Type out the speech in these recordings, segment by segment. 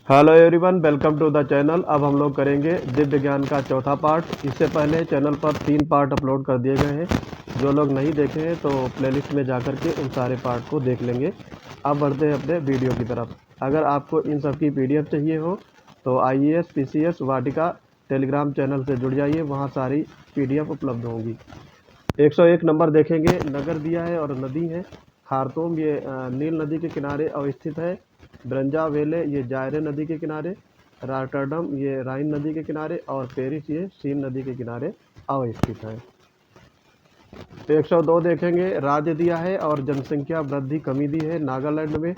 Hello everyone, welcome to the channel. अब हम लोग करेंगे दिव्य ज्ञान का चौथा पार्ट। इससे पहले चैनल पर 3 पार्ट अपलोड कर दिए गए हैं। जो लोग नहीं देखे हैं तो प्लेलिस्ट में जाकर के उन सारे पार्ट को देख लेंगे। अब बढ़ते हैं अपने वीडियो की तरफ। अगर आपको इन सब की PDF चाहिए हो तो IAS PCS वाटिका टेलीग्राम चैनल से जुड़ जाइए, वहाँ सारी PDF उपलब्ध होंगी। 101 नंबर देखेंगे। नगर दिया है और नदी है। खार्तूम ये नील नदी के किनारे अवस्थित है। ब्रंजावेले ये जायरे नदी के किनारे। रॉटरडम ये राइन नदी के किनारे और पेरिस ये सीन नदी के किनारे अवस्थित है। 102 देखेंगे। राज्य दिया है और जनसंख्या वृद्धि कमी दी है। नागालैंड में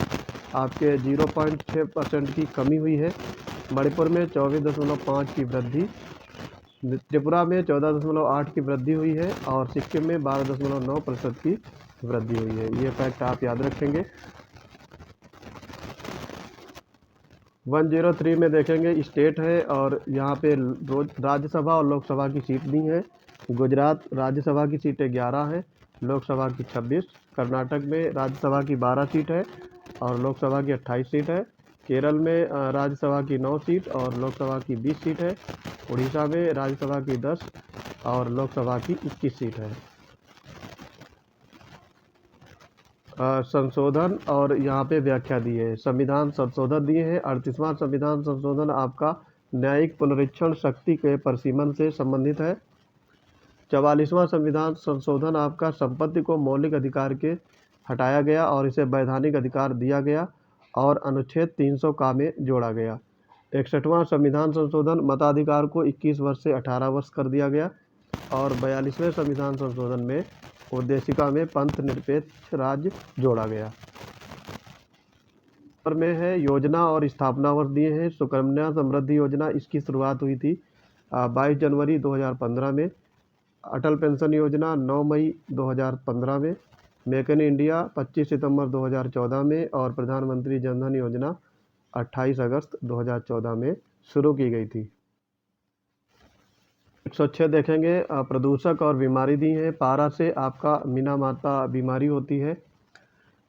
आपके 0.6% की कमी हुई है। मणिपुर में 24.5 की वृद्धि। त्रिपुरा में 14.8 की वृद्धि हुई है और सिक्किम में 12.9% की वृद्धि हुई है। ये फैक्ट आप याद रखेंगे। 103 में देखेंगे स्टेट है और यहाँ पे रोज राज्यसभा और लोकसभा की सीट दी है। गुजरात राज्यसभा की सीटें 11 हैं, लोकसभा की 26। कर्नाटक में राज्यसभा की 12 सीट है और लोकसभा की 28 सीट है। केरल में राज्यसभा की 9 सीट और लोकसभा की 20 सीट है। उड़ीसा में राज्यसभा की 10 और लोकसभा की 21 सीट है। संशोधन और यहाँ पे व्याख्या दी है। संविधान संशोधन दिए हैं। 38वां संविधान संशोधन आपका न्यायिक पुनरीक्षण शक्ति के परिसीमन से संबंधित है। 44वां संविधान संशोधन आपका संपत्ति को मौलिक अधिकार के हटाया गया और इसे वैधानिक अधिकार दिया गया और अनुच्छेद 300 का में जोड़ा गया। 61वां संविधान संशोधन मताधिकार को 21 वर्ष से 18 वर्ष कर दिया गया और 42वें संविधान संशोधन में उद्देशिका में पंथ निरपेक्ष राज्य जोड़ा गया। में है योजना और स्थापना वर्ष दिए हैं। सुकन्या समृद्धि योजना इसकी शुरुआत हुई थी 22 जनवरी 2015 में। अटल पेंशन योजना 9 मई 2015 में। मेक इन इंडिया 25 सितंबर 2014 में और प्रधानमंत्री जनधन योजना 28 अगस्त 2014 में शुरू की गई थी। 106 देखेंगे। प्रदूषक और बीमारी दी है। पारा से आपका मीना माता बीमारी होती है।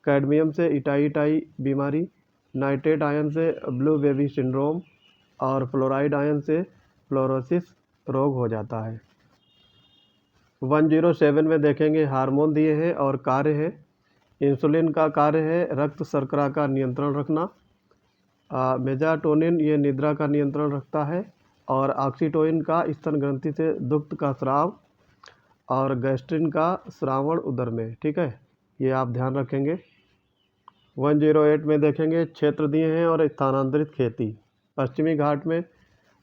कैडमियम से इटाई बीमारी। नाइट्रेट आयन से ब्लू बेबी सिंड्रोम और फ्लोराइड आयन से फ्लोरोसिस रोग हो जाता है। 107 में देखेंगे। हार्मोन दिए हैं और कार्य है। इंसुलिन का कार्य है रक्त शर्करा का नियंत्रण रखना। मेलाटोनिन ये निद्रा का नियंत्रण रखता है और ऑक्सीटोसिन का स्तन ग्रंथि से दुग्ध का स्राव और गैस्ट्रिन का श्रावण उदर में। ठीक है, ये आप ध्यान रखेंगे। 108 में देखेंगे। क्षेत्र दिए हैं और स्थानांतरित खेती। पश्चिमी घाट में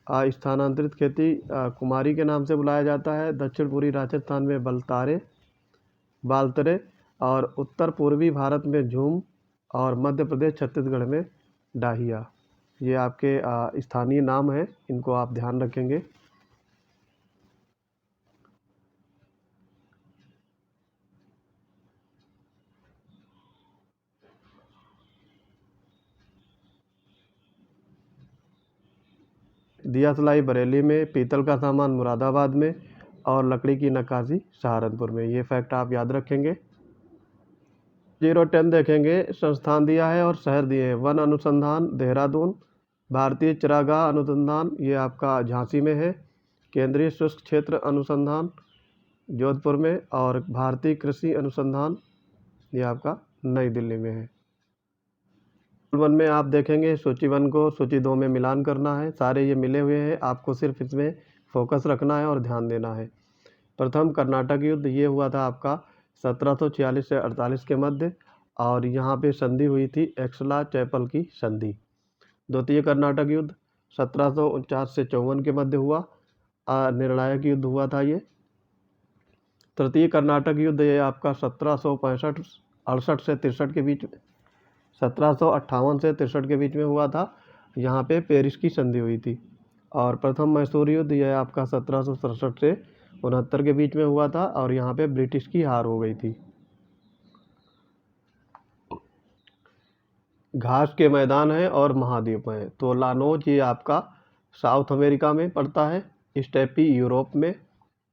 स्थानांतरित खेती कुमारी के नाम से बुलाया जाता है। दक्षिण पूर्वी राजस्थान में बालतरे और उत्तर पूर्वी भारत में झूम और मध्य प्रदेश छत्तीसगढ़ में डाहिया। ये आपके स्थानीय नाम हैं, इनको आप ध्यान रखेंगे। दिया सलाई बरेली में, पीतल का सामान मुरादाबाद में और लकड़ी की नक्काशी सहारनपुर में। ये फैक्ट आप याद रखेंगे। 010 देखेंगे। संस्थान दिया है और शहर दिए हैं। वन अनुसंधान देहरादून। भारतीय चरागाह अनुसंधान ये आपका झांसी में है। केंद्रीय शुष्क क्षेत्र अनुसंधान जोधपुर में और भारतीय कृषि अनुसंधान ये आपका नई दिल्ली में है। 1 में आप देखेंगे। सूची 1 को सूची 2 में मिलान करना है। सारे ये मिले हुए हैं, आपको सिर्फ इसमें फोकस रखना है और ध्यान देना है। प्रथम कर्नाटक युद्ध ये हुआ था आपका 1746 से 48 के मध्य और यहाँ पे संधि हुई थी एक्सला चैपल की संधि। द्वितीय कर्नाटक युद्ध 1749 से 54 के मध्य हुआ, निर्णायक युद्ध हुआ था ये। तृतीय कर्नाटक युद्ध ये आपका 1765-68 से 63 के बीच में 1758 से 63 के बीच में हुआ था। यहाँ पे पेरिस की संधि हुई थी। और प्रथम मैसूर युद्ध यह आपका 1767 से 69 के बीच में हुआ था और यहाँ पे ब्रिटिश की हार हो गई थी। घास के मैदान हैं और महाद्वीप हैं। तो लानोज ये आपका साउथ अमेरिका में पड़ता है, स्टेपी यूरोप में,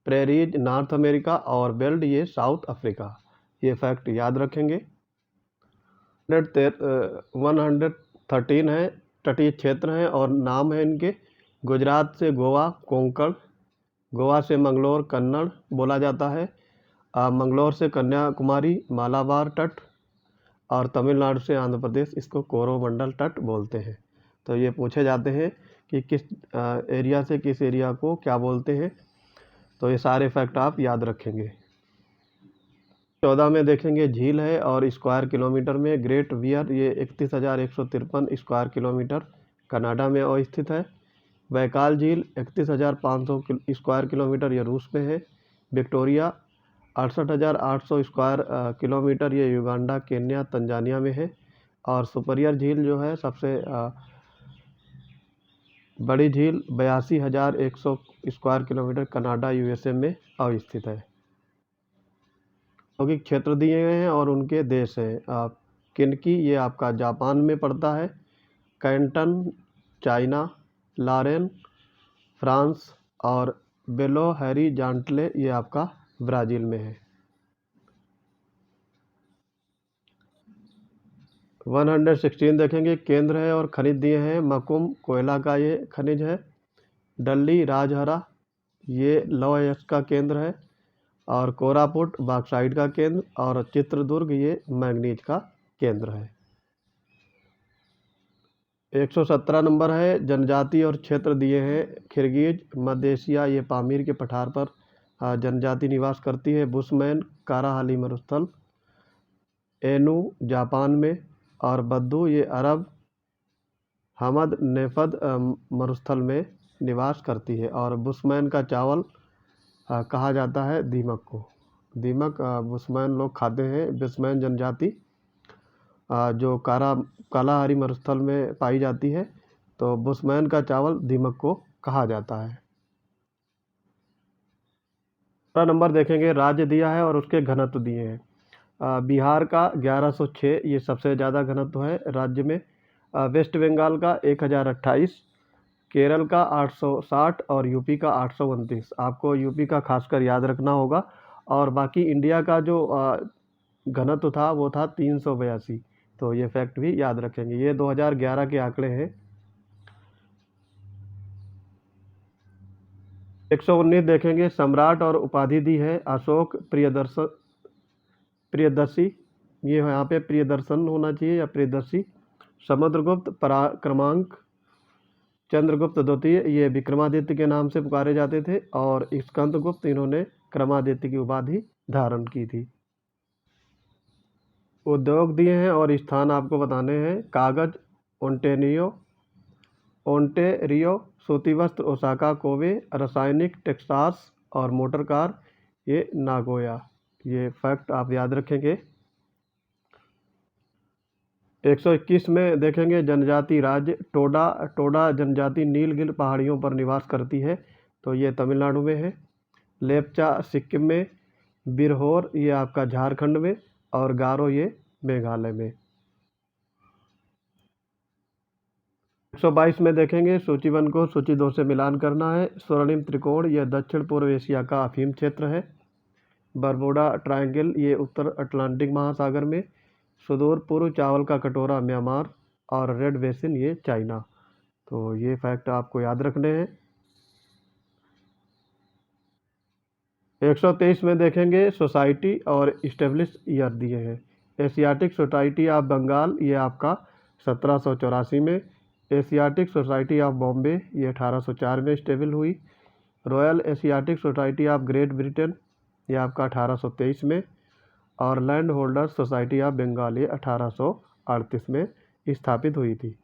प्रेरीज नॉर्थ अमेरिका और बेल्ट ये साउथ अफ्रीका। ये फैक्ट याद रखेंगे। 113 है। तटीय क्षेत्र हैं और नाम है इनके। गुजरात से गोवा कोंकण, गोवा से मंगलोर कन्नड़ बोला जाता है, मंगलोर से कन्याकुमारी मालाबार तट, और तमिलनाडु से आंध्र प्रदेश इसको कोरोमंडल तट बोलते हैं। तो ये पूछे जाते हैं कि किस एरिया से किस एरिया को क्या बोलते हैं, तो ये सारे फैक्ट आप याद रखेंगे। 14 में देखेंगे झील है और स्क्वायर किलोमीटर में ग्रेट बियर, ये 31,153 स्क्वायर किलोमीटर कनाडा में अवस्थित है। बैकाल झील 31,500 स्क्वायर किलोमीटर, ये रूस में है। विक्टोरिया 68,800 स्क्वायर किलोमीटर, ये युगांडा केन्या तंजानिया में है। और सुपरियर झील जो है सबसे बड़ी झील 82,100 स्क्वायर किलोमीटर कनाडा यूएसए में अवस्थित है। औद्योगिक क्षेत्र दिए गए हैं और उनके देश हैं। किनकी, ये आपका जापान में पड़ता है, कैंटन चाइना, लॉरेन फ्रांस, और बेलो हॉरिज़ॉन्टले ये आपका ब्राज़ील में है। 116 देखेंगे केंद्र है और खनिज दिए हैं। मकुम कोयला का ये खनिज है। डल्ली राजहरा ये लौह अयस्क का केंद्र है। और कोरापुट बॉक्साइट का केंद्र, और चित्रदुर्ग ये मैंगनीज का केंद्र है। 117 नंबर है जनजाति और क्षेत्र दिए हैं। किर्गिज मध्य एशिया, ये पामीर के पठार पर जनजाति निवास करती है। बुशमैन काराहाली मरुस्थल, एनू जापान में, और बद्दू ये अरब हमद नेफद मरुस्थल में निवास करती है। और बुशमैन का चावल कहा जाता है दीमक को। दीमक बुशमैन लोग खाते हैं। बुशमैन जनजाति जो कालाहारी मरुस्थल में पाई जाती है, तो बुशमैन का चावल दीमक को कहा जाता है। 15 नंबर देखेंगे राज्य दिया है और उसके घनत्व दिए हैं। बिहार का 1106 ये सबसे ज़्यादा घनत्व है राज्य में। वेस्ट बंगाल का 1028, केरल का 860 और यूपी का 829। आपको यूपी का खासकर याद रखना होगा। और बाकी इंडिया का जो घनत्व था वो था 382, तो ये फैक्ट भी याद रखेंगे। ये 2011 के आंकड़े हैं। 119 देखेंगे सम्राट और उपाधि दी है। अशोक प्रियदर्शी, ये यहाँ पे प्रियदर्शन होना चाहिए या प्रियदर्शी। समुद्रगुप्त पराक्रमांक, चंद्रगुप्त द्वितीय ये विक्रमादित्य के नाम से पुकारे जाते थे। और स्कंदगुप्त इन्होंने क्रमादित्य की उपाधि धारण की थी। उद्योग दिए हैं और स्थान आपको बताने हैं। कागज ओंटेरियो, सूती वस्त्र ओसाका कोबे, रासायनिक टेक्सास, और मोटर कार ये नागोया। ये फैक्ट आप याद रखेंगे। 121 में देखेंगे जनजाति राज्य। टोडा जनजाति नीलगिरी पहाड़ियों पर निवास करती है, तो ये तमिलनाडु में है। लेपचा सिक्किम में, बिरहोर ये आपका झारखंड में, और गारो ये मेघालय में। 122 में देखेंगे सूची 1 को सूची 2 से मिलान करना है। स्वर्णिम त्रिकोण यह दक्षिण पूर्व एशिया का अफीम क्षेत्र है। बरमूडा ट्रायंगल ये उत्तर अटलांटिक महासागर में। सुदूर पूर्व चावल का कटोरा म्यांमार, और रेड बेसिन ये चाइना। तो ये फैक्ट आपको याद रखने हैं। 123 में देखेंगे सोसाइटी और इस्टेब्लिश ईयर दिए हैं। एशियाटिक सोसाइटी ऑफ बंगाल ये आपका 1784 में। एशियाटिक सोसाइटी ऑफ बॉम्बे ये 1804 में स्टेबल हुई। Royal Asiatic Society of Great Britain ये आपका 1823 में। और land holders society of Bengal ये 1838 में स्थापित हुई थी।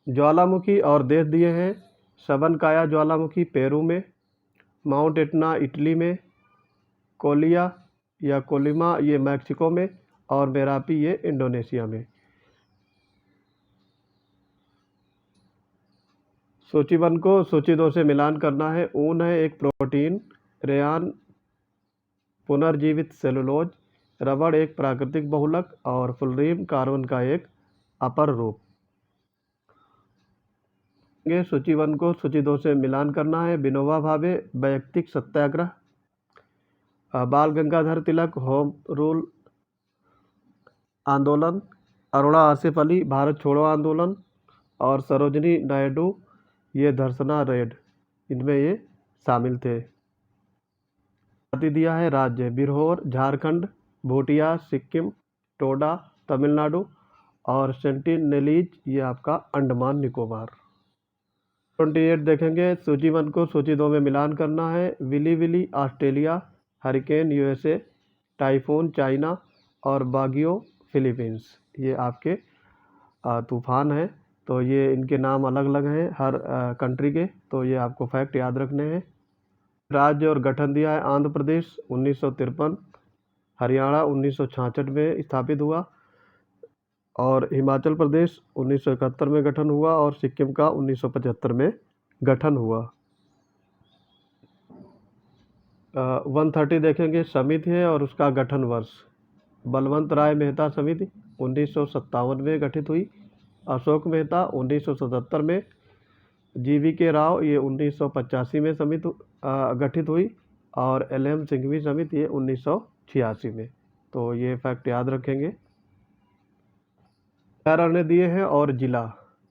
ज्वालामुखी और देश दिए हैं। सबनकाया ज्वालामुखी पेरू में, माउंट एटना इटली में, कोलिया या कोलिमा ये मैक्सिको में, और मेरापी ये इंडोनेशिया में। सूची 1 को सूची 2 से मिलान करना है। ऊन है एक प्रोटीन, रेयान पुनर्जीवित सेलुलोज, रबड़ एक प्राकृतिक बहुलक, और फुलरीन कार्बन का एक अपर रूप। सूची 1 को सूची 2 से मिलान करना है। विनोबा भावे वैयक्तिक सत्याग्रह, बाल गंगाधर तिलक होम रूल आंदोलन, अरुणा आसिफ अली भारत छोड़ो आंदोलन, और सरोजनी नायडू ये धरसना रेड, इनमें ये शामिल थे। जाति दिया है राज्य बिरहोर झारखंड, भूटिया सिक्किम, टोडा तमिलनाडु, और सेंटिनेलीज ये आपका अंडमान निकोबार। 28 देखेंगे, सूची 1 को सूची 2 में मिलान करना है। Willy willy Australia, hurricane USA, typhoon China, और बागियो फिलीपींस, ये आपके तूफान हैं। तो ये इनके नाम अलग अलग हैं हर कंट्री के, तो ये आपको फैक्ट याद रखने हैं। राज्य और गठन दिया है आंध्र प्रदेश 1953, हरियाणा 1966 में स्थापित हुआ, और हिमाचल प्रदेश 1971 में गठन हुआ, और सिक्किम का 1975 में गठन हुआ। 130 देखेंगे, समिति है और उसका गठन वर्ष। बलवंत राय मेहता समिति 1957 में गठित हुई, अशोक मेहता 1977 में, जीवी के राव ये 1985 में समिति गठित हुई, और एलएम सिंघवी समिति ये 1986 में। तो ये फैक्ट याद रखेंगे। अभयारण्य दिए हैं और जिला,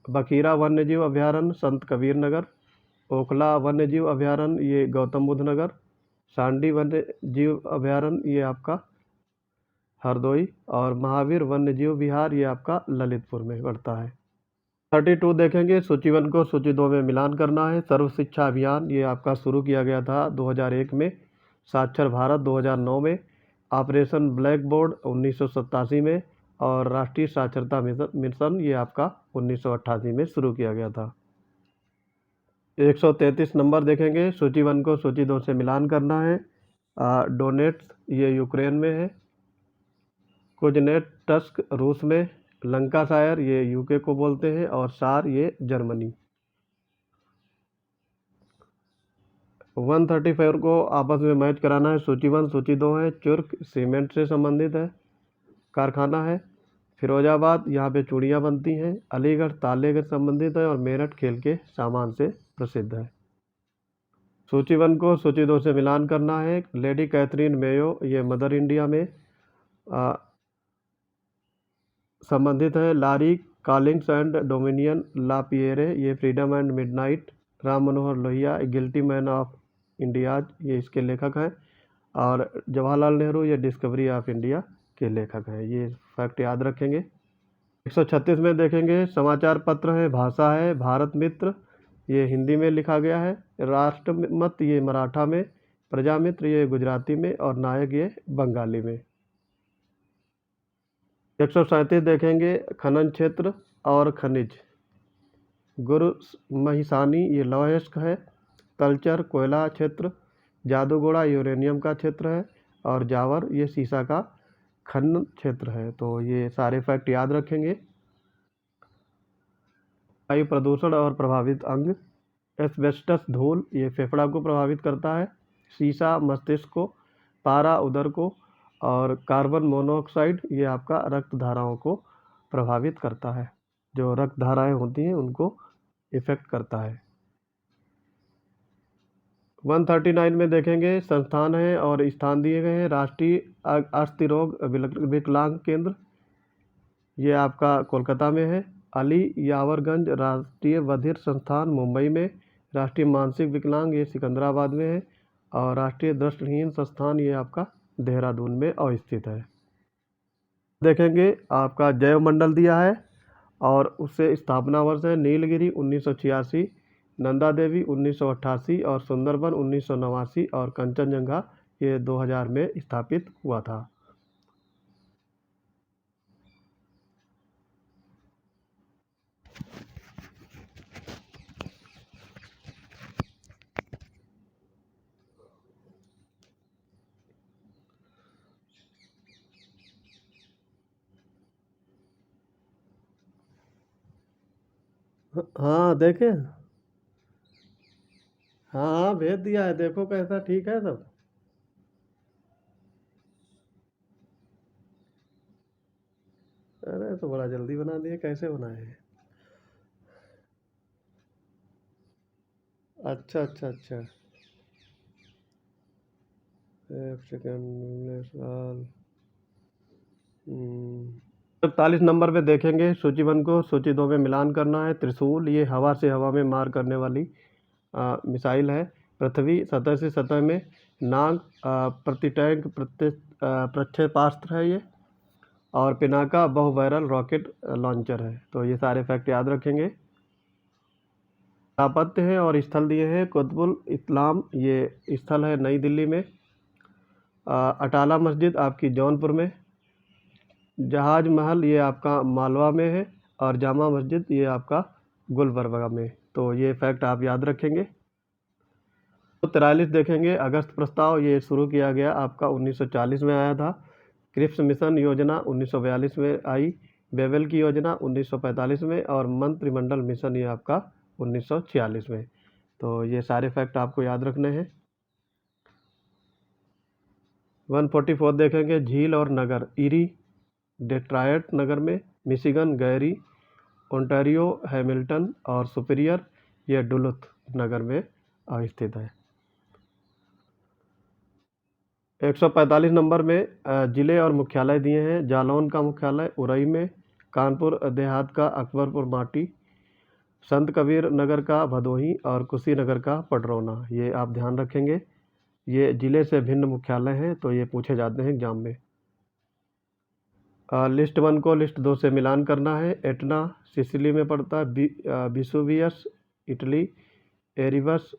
बखीरा वन्यजीव अभयारण्य संत कबीर नगर, ओखला वन्यजीव अभयारण्य ये गौतम बुद्ध नगर, सांडी वन्यजीव अभयारण्य ये आपका हरदोई, और महावीर वन्यजीव विहार ये आपका ललितपुर में पड़ता है। 32 देखेंगे, सूची 1 को सूची 2 में मिलान करना है। सर्व शिक्षा अभियान ये आपका शुरू किया गया था 2001 में, साक्षर भारत 2009 में, ऑपरेशन ब्लैक बोर्ड 1987 में, और राष्ट्रीय साक्षरता मिशन ये आपका 1988 में शुरू किया गया था। 133 नंबर देखेंगे, सूची 1 को सूची 2 से मिलान करना है। डोनेट्स ये यूक्रेन में है, कुजनेटस्क रूस में, लंकाशायर ये यूके को बोलते हैं, और सार ये जर्मनी। 134 को आपस में मैच कराना है। सूची 1 सूची 2 है। चुर्क सीमेंट से संबंधित है, कारखाना है। फिरोजाबाद यहाँ पे चूड़ियाँ बनती हैं। अलीगढ़ ताले से संबंधित है, और मेरठ खेल के सामान से प्रसिद्ध है। सूची 1 को सूची 2 से मिलान करना है। लेडी कैथरीन मेयो ये मदर इंडिया में संबंधित है। Larry Collins and Dominique Lapierre ये Freedom and Midnight, Ram Manohar Lohia Guilty Man of India's ये इसके लेखक हैं, और जवाहरलाल नेहरू ये डिस्कवरी ऑफ इंडिया के लेखक हैं। ये फैक्ट याद रखेंगे। 136 में देखेंगे, समाचार पत्र है, भाषा है, भारत मित्र ये हिंदी में लिखा गया है, राष्ट्रमत ये मराठा में, प्रजामित्र ये गुजराती में, और नायक ये बंगाली में। 137 देखेंगे, खनन क्षेत्र और खनिज, गुरु महिसानी ये लौहस्क है, कल्चर कोयला क्षेत्र, जादूगोड़ा यूरेनियम का क्षेत्र है, और जावर ये सीसा का खनन क्षेत्र है। तो ये सारे फैक्ट याद रखेंगे। वायु प्रदूषण और प्रभावित अंग, एस्बेस्टस धूल ये फेफड़ा को प्रभावित करता है, सीसा मस्तिष्क को, पारा उदर को, और कार्बन मोनोऑक्साइड ये आपका रक्त धाराओं को प्रभावित करता है। जो रक्त धाराएं होती हैं उनको इफेक्ट करता है। 139 में देखेंगे, संस्थान है और स्थान दिए गए हैं। राष्ट्रीय अस्थि रोग विकलांग केंद्र ये आपका कोलकाता में है। अली यावरगंज राष्ट्रीय बधिर संस्थान मुंबई में, राष्ट्रीय मानसिक विकलांग ये सिकंदराबाद में है, और राष्ट्रीय दृष्टिहीन संस्थान ये आपका देहरादून में अवस्थित है। देखेंगे, आपका जैव मंडल दिया है, और उससे स्थापना वर्ष है नीलगिरी 1986, नंदा देवी 1988, और सुंदरबन 1989, और कंचनजंगा ये 2000 में स्थापित हुआ था। हाँ देखें, हाँ हाँ भेज दिया है, देखो कैसा ठीक है सब। अरे तो बड़ा जल्दी बना दिए, कैसे बनाए हैं? अच्छा अच्छा अच्छा। एक सेकेंड साल। हम्म, 41 नंबर पे देखेंगे सूची 1 को सूची 2 में मिलान करना है। त्रिशूल ये हवा से हवा में मार करने वाली मिसाइल है। पृथ्वी सतह से सतह में। नाग प्रति टैंक प्रक्षेपास्त्र है ये। और पिनाका बहुबैरल रॉकेट लॉन्चर है। तो ये सारे फैक्ट याद रखेंगे। स्थापत्य है और स्थल दिए हैं। कुतुबुल इस्लाम ये स्थल है नई दिल्ली में। अटाला मस्जिद आपकी जौनपुर में। जहाज महल ये आपका मालवा में है। और जामा मस्जिद ये आपका गुलबर्गा में। तो ये फैक्ट आप याद रखेंगे। तो 43 देखेंगे अगस्त प्रस्ताव ये शुरू किया गया आपका 1940 में आया था। क्रिप्स मिशन योजना 1942 में आई। बेबल की योजना 1945 में। और मंत्रिमंडल मिशन ये आपका 1946 में। तो ये सारे फैक्ट आपको याद रखने हैं। 144 देखेंगे झील और नगर। ईरी डेट्रॉयट नगर में। मिशिगन गैरी ओंटारियो हैमिल्टन और सुपीरियर यह डुलुथ नगर में स्थित है। 145 नंबर में ज़िले और मुख्यालय दिए हैं। जालौन का मुख्यालय उरई में। कानपुर देहात का अकबरपुर माटी। संत कबीर नगर का भदोही और कुशीनगर का पडरौना। ये आप ध्यान रखेंगे। ये ज़िले से भिन्न मुख्यालय हैं तो ये पूछे जाते हैं एग्जाम में। लिस्ट 1 को लिस्ट 2 से मिलान करना है। एटना सिसिली में पड़ता है। Vesuvius Italy. एरिबस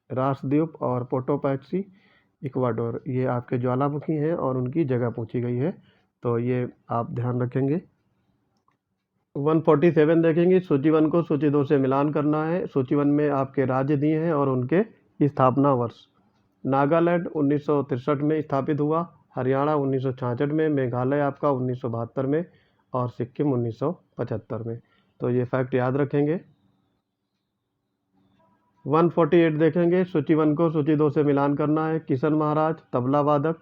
रासद्वीप और पोटोपैक्सी इक्वाडोर ये आपके ज्वालामुखी हैं और उनकी जगह पूछी गई है। तो ये आप ध्यान रखेंगे। 147 देखेंगे सूची 1 को सूची 2 से मिलान करना है। सूची 1 में आपके राज्य दिए हैं और उनके स्थापना वर्ष। नागालैंड 1963 में स्थापित हुआ। हरियाणा 1966 में। मेघालय आपका 1972 में। और सिक्किम 1975 में। तो ये फैक्ट याद रखेंगे। 148 देखेंगे सूची 1 को सूची 2 से मिलान करना है। किशन महाराज तबला वादक।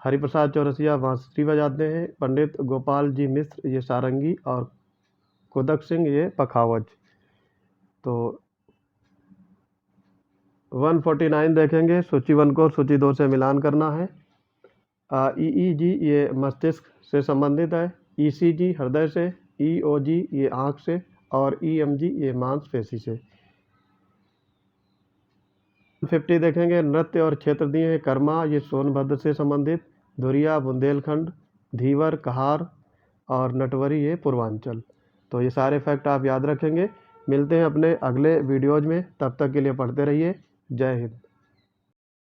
हरिप्रसाद चौरसिया बांसुरी बजाते हैं। पंडित गोपाल जी मिश्र ये सारंगी और कुदक सिंह ये पखावज। तो 149 देखेंगे सूची 1 को सूची 2 से मिलान करना है। ईईजी ये मस्तिष्क से संबंधित है। ईसीजी हृदय से। ईओजी ये आँख से। और ईएमजी ये मांसपेशी से। 50 देखेंगे नृत्य और क्षेत्र दिए हैं। कर्मा ये सोनभद्र से संबंधित। धुरिया बुंदेलखंड। धीवर कहार और नटवरी ये पूर्वांचल। तो ये सारे फैक्ट आप याद रखेंगे। मिलते हैं अपने अगले वीडियोज़ में। तब तक के लिए पढ़ते रहिए। जय हिंद।